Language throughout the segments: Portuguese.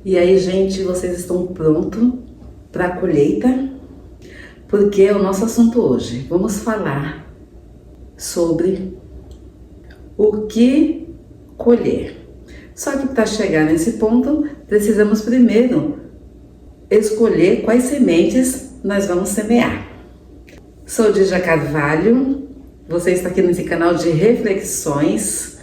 E aí, gente, vocês estão prontos para a colheita? Porque é o nosso assunto hoje. Vamos falar sobre o que colher. Só que para chegar nesse ponto, precisamos primeiro escolher quais sementes nós vamos semear. Sou Dígia Carvalho, você está aqui nesse canal de reflexões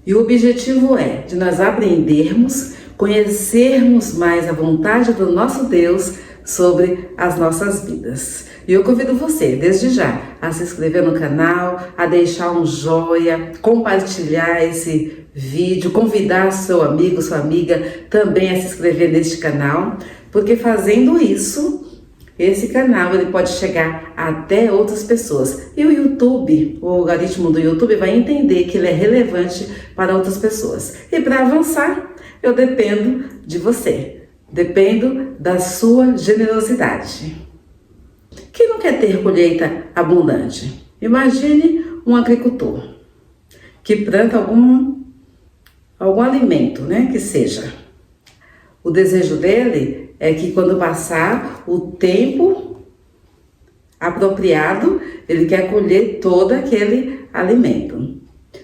e o objetivo é de nós aprendermos, conhecermos mais a vontade do nosso Deus sobre as nossas vidas. E eu convido você, desde já, a se inscrever no canal, a deixar um joinha, compartilhar esse vídeo, convidar seu amigo, sua amiga também a se inscrever neste canal, porque fazendo isso, esse canal ele pode chegar até outras pessoas. E o YouTube, o algoritmo do YouTube vai entender que ele é relevante para outras pessoas. E para avançar, eu dependo de você, dependo da sua generosidade. Quem não quer ter colheita abundante? Imagine um agricultor que planta algum alimento, que seja. O desejo dele é que quando passar o tempo apropriado, ele quer colher todo aquele alimento.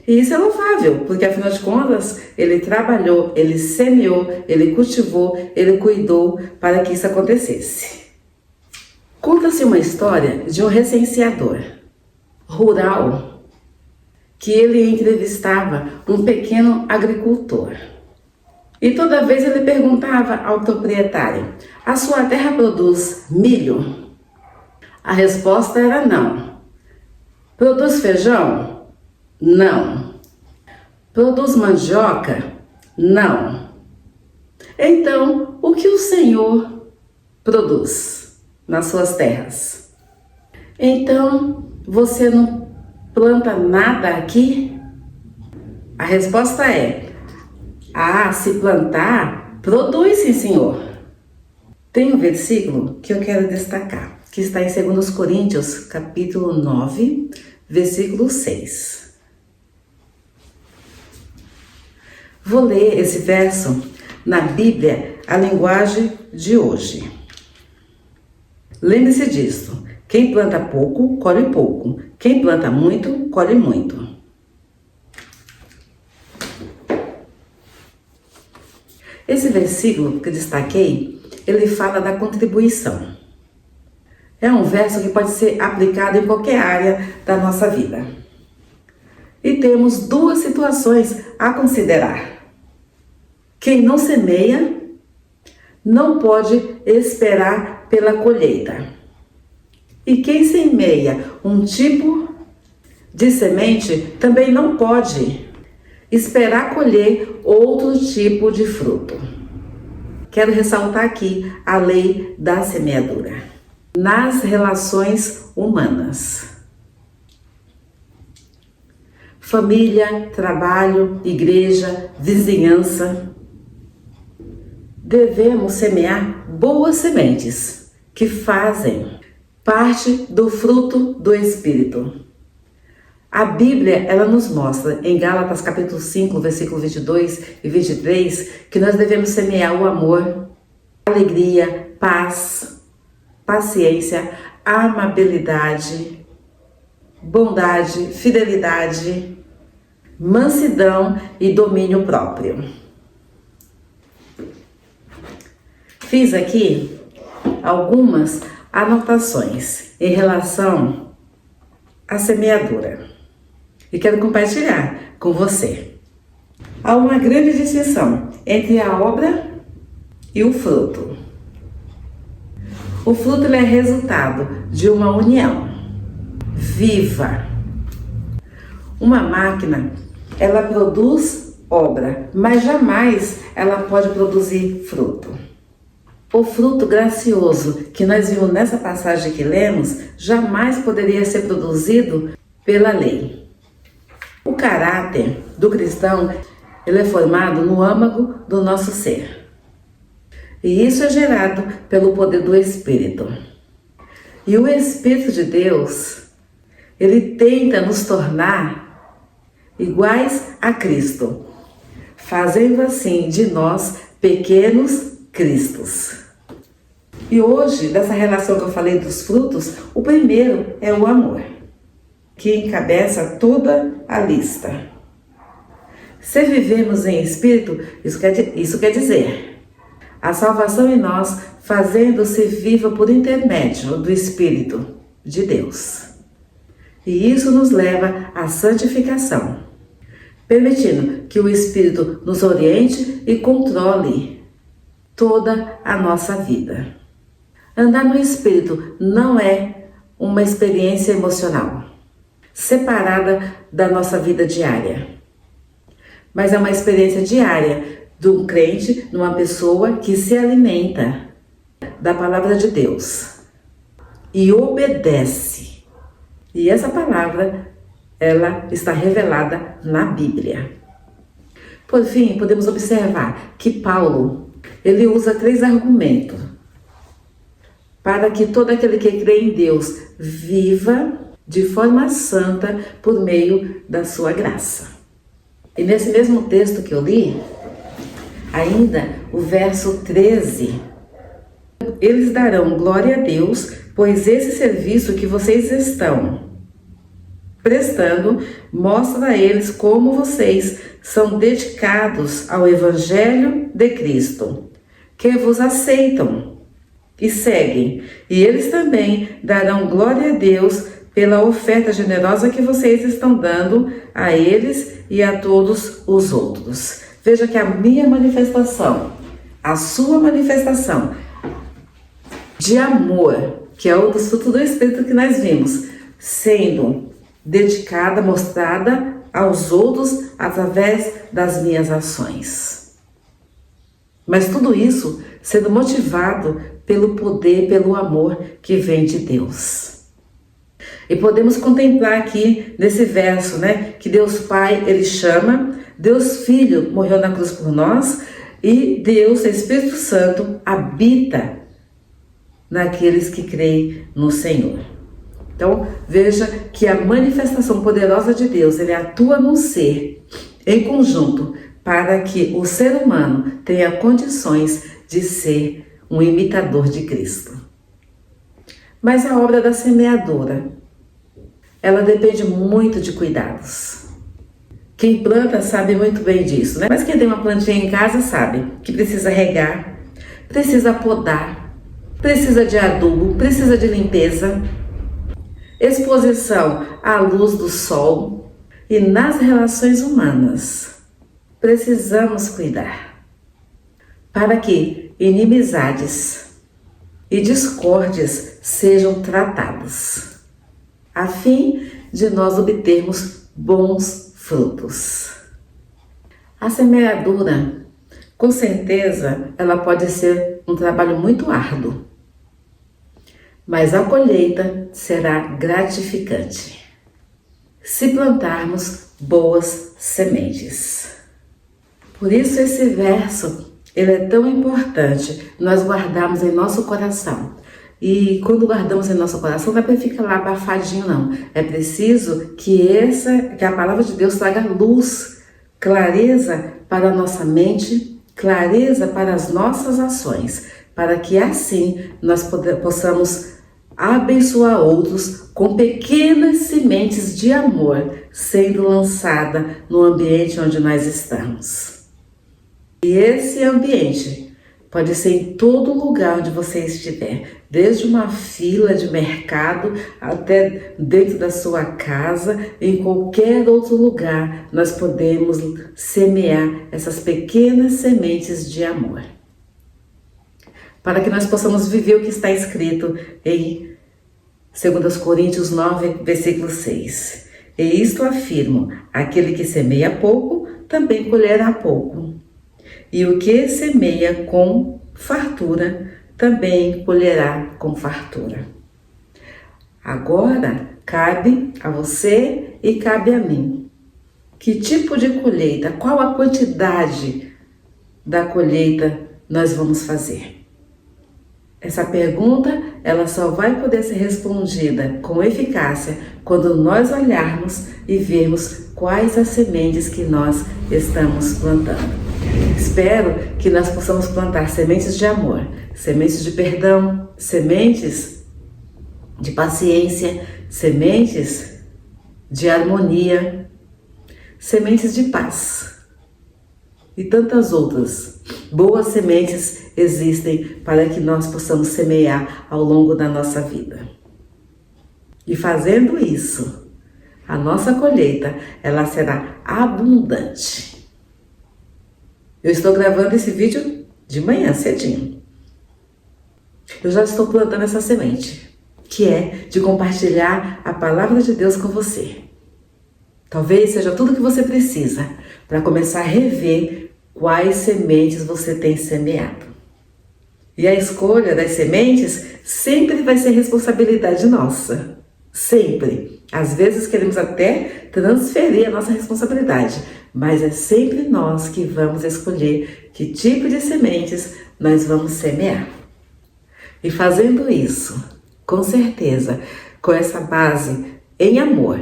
E isso é louvável, porque afinal de contas, ele trabalhou, ele semeou, ele cultivou, ele cuidou para que isso acontecesse. Conta-se uma história de um recenseador rural que ele entrevistava um pequeno agricultor. E toda vez ele perguntava ao proprietário: a sua terra produz milho? A resposta era não. Produz feijão? Não. Produz mandioca? Não. Então, o que o Senhor produz nas suas terras? Então, você não planta nada aqui? A resposta é: se plantar, produz sim, Senhor. Tem um versículo que eu quero destacar, que está em 2 Coríntios, capítulo 9, versículo 6. Vou ler esse verso na Bíblia, a linguagem de hoje. Lembre-se disso: quem planta pouco, colhe pouco. Quem planta muito, colhe muito. Esse versículo que destaquei, ele fala da contribuição. É um verso que pode ser aplicado em qualquer área da nossa vida. E temos duas situações a considerar. Quem não semeia não pode esperar pela colheita. E quem semeia um tipo de semente também não pode esperar colher outro tipo de fruto. Quero ressaltar aqui a lei da semeadura nas relações humanas. Família, trabalho, igreja, vizinhança. Devemos semear boas sementes que fazem parte do fruto do Espírito. A Bíblia, ela nos mostra em Gálatas capítulo 5, versículo 22 e 23, que nós devemos semear o amor, alegria, paz, paciência, amabilidade, bondade, fidelidade, mansidão e domínio próprio. Fiz aqui algumas anotações em relação à semeadura e quero compartilhar com você. Há uma grande distinção entre a obra e o fruto. O fruto ele é resultado de uma união viva. Uma máquina, ela produz obra, mas jamais ela pode produzir fruto. O fruto gracioso que nós vimos nessa passagem que lemos jamais poderia ser produzido pela lei. O caráter do cristão ele é formado no âmago do nosso ser. E isso é gerado pelo poder do Espírito. E o Espírito de Deus, ele tenta nos tornar iguais a Cristo, fazendo assim de nós pequenos cristos. E hoje, dessa relação que eu falei dos frutos, o primeiro é o amor, que encabeça toda a lista. Se vivemos em espírito, isso quer dizer a salvação em nós fazendo-se viva por intermédio do Espírito de Deus. E isso nos leva à santificação, permitindo que o Espírito nos oriente e controle toda a nossa vida. Andar no Espírito não é uma experiência emocional, separada da nossa vida diária, mas é uma experiência diária de um crente, de uma pessoa que se alimenta da palavra de Deus e obedece. E essa palavra, ela está revelada na Bíblia. Por fim, podemos observar que Paulo, ele usa 3 argumentos para que todo aquele que crê em Deus viva de forma santa por meio da sua graça. E nesse mesmo texto que eu li, ainda o verso 13, eles darão glória a Deus, pois esse serviço que vocês estão prestando mostra a eles como vocês são dedicados ao Evangelho de Cristo, que vos aceitam e seguem, e eles também darão glória a Deus pela oferta generosa que vocês estão dando a eles e a todos os outros. Veja que a minha manifestação, a sua manifestação de amor, que é o dos frutos do Espírito que nós vimos, sendo dedicada, mostrada aos outros através das minhas ações. Mas tudo isso sendo motivado pelo poder, pelo amor que vem de Deus. E podemos contemplar aqui nesse verso, que Deus Pai, Ele chama, Deus Filho morreu na cruz por nós e Deus Espírito Santo habita naqueles que creem no Senhor. Então, veja que a manifestação poderosa de Deus, Ele atua no ser, em conjunto, para que o ser humano tenha condições de ser um imitador de Cristo. Mas a obra da semeadura, ela depende muito de cuidados. Quem planta sabe muito bem disso, Mas quem tem uma plantinha em casa sabe que precisa regar, precisa podar, precisa de adubo, precisa de limpeza, exposição à luz do sol. E nas relações humanas, precisamos cuidar para que inimizades e discórdias sejam tratadas, a fim de nós obtermos bons frutos. A semeadura, com certeza, ela pode ser um trabalho muito árduo, mas a colheita será gratificante se plantarmos boas sementes. Por isso esse verso, ele é tão importante nós guardarmos em nosso coração. E quando guardamos em nosso coração, não é para ficar lá abafadinho, não. É preciso que a palavra de Deus traga luz, clareza para a nossa mente, clareza para as nossas ações, para que assim nós possamos abençoar outros com pequenas sementes de amor sendo lançada no ambiente onde nós estamos. E esse ambiente pode ser em todo lugar onde você estiver, desde uma fila de mercado até dentro da sua casa, em qualquer outro lugar, nós podemos semear essas pequenas sementes de amor, para que nós possamos viver o que está escrito em 2 Coríntios 9, versículo 6. E isto afirmo, aquele que semeia pouco, também colherá pouco. E o que semeia com fartura, também colherá com fartura. Agora, cabe a você e cabe a mim. Que tipo de colheita, qual a quantidade da colheita nós vamos fazer? Essa pergunta, ela só vai poder ser respondida com eficácia quando nós olharmos e vermos quais as sementes que nós estamos plantando. Espero que nós possamos plantar sementes de amor, sementes de perdão, sementes de paciência, sementes de harmonia, sementes de paz e tantas outras boas sementes existem para que nós possamos semear ao longo da nossa vida. E fazendo isso, a nossa colheita, ela será abundante. Eu estou gravando esse vídeo de manhã, cedinho. Eu já estou plantando essa semente, que é de compartilhar a palavra de Deus com você. Talvez seja tudo que você precisa para começar a rever quais sementes você tem semeado. E a escolha das sementes sempre vai ser responsabilidade nossa. Sempre. Às vezes queremos até transferir a nossa responsabilidade, mas é sempre nós que vamos escolher que tipo de sementes nós vamos semear. E fazendo isso, com certeza, com essa base em amor,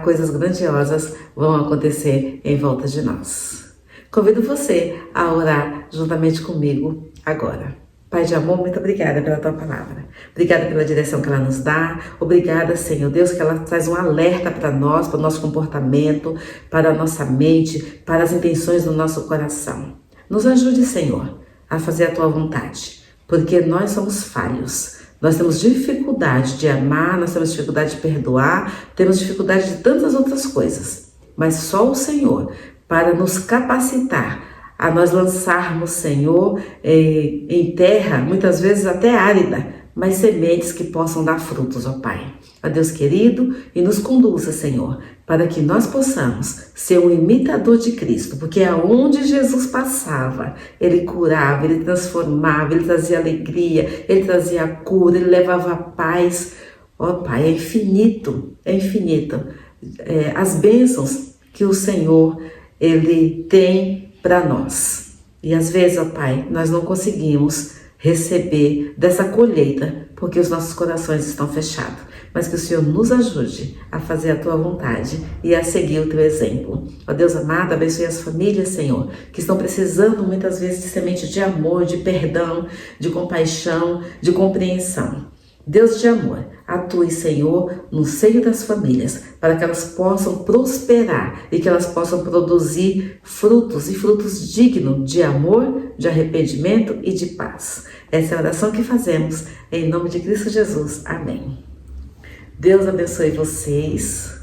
coisas grandiosas vão acontecer em volta de nós. Convido você a orar juntamente comigo agora. Pai de amor, muito obrigada pela Tua palavra. Obrigada pela direção que ela nos dá. Obrigada, Senhor Deus, que ela traz um alerta para nós, para o nosso comportamento, para a nossa mente, para as intenções do nosso coração. Nos ajude, Senhor, a fazer a Tua vontade, porque nós somos falhos. Nós temos dificuldade de amar, nós temos dificuldade de perdoar, temos dificuldade de tantas outras coisas. Mas só o Senhor, para nos capacitar a nós lançarmos, Senhor, em terra, muitas vezes até árida, mas sementes que possam dar frutos, ó Pai. Ó Deus querido, e nos conduza, Senhor, para que nós possamos ser um imitador de Cristo, porque aonde Jesus passava, Ele curava, Ele transformava, Ele trazia alegria, Ele trazia cura, Ele levava paz. Ó Pai, é infinito, as bênçãos que o Senhor, Ele tem para nós. E às vezes, ó Pai, nós não conseguimos receber dessa colheita porque os nossos corações estão fechados. Mas que o Senhor nos ajude a fazer a Tua vontade e a seguir o Teu exemplo. Ó Deus amado, abençoe as famílias, Senhor, que estão precisando muitas vezes de semente de amor, de perdão, de compaixão, de compreensão. Deus de amor, atue, Senhor, no seio das famílias, para que elas possam prosperar e que elas possam produzir frutos e frutos dignos de amor, de arrependimento e de paz. Essa é a oração que fazemos, em nome de Cristo Jesus. Amém. Deus abençoe vocês.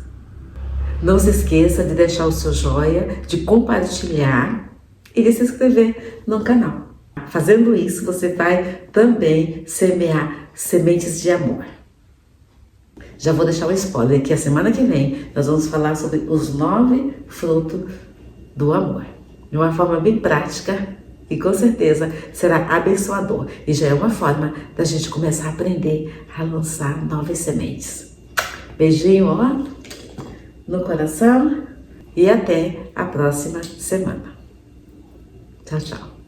Não se esqueça de deixar o seu joia, de compartilhar e de se inscrever no canal. Fazendo isso, você vai também semear sementes de amor. Já vou deixar um spoiler que a semana que vem nós vamos falar sobre os 9 frutos do amor. De uma forma bem prática e com certeza será abençoador. E já é uma forma da gente começar a aprender a lançar novas sementes. Beijinho, ó, no coração e até a próxima semana. Tchau, tchau.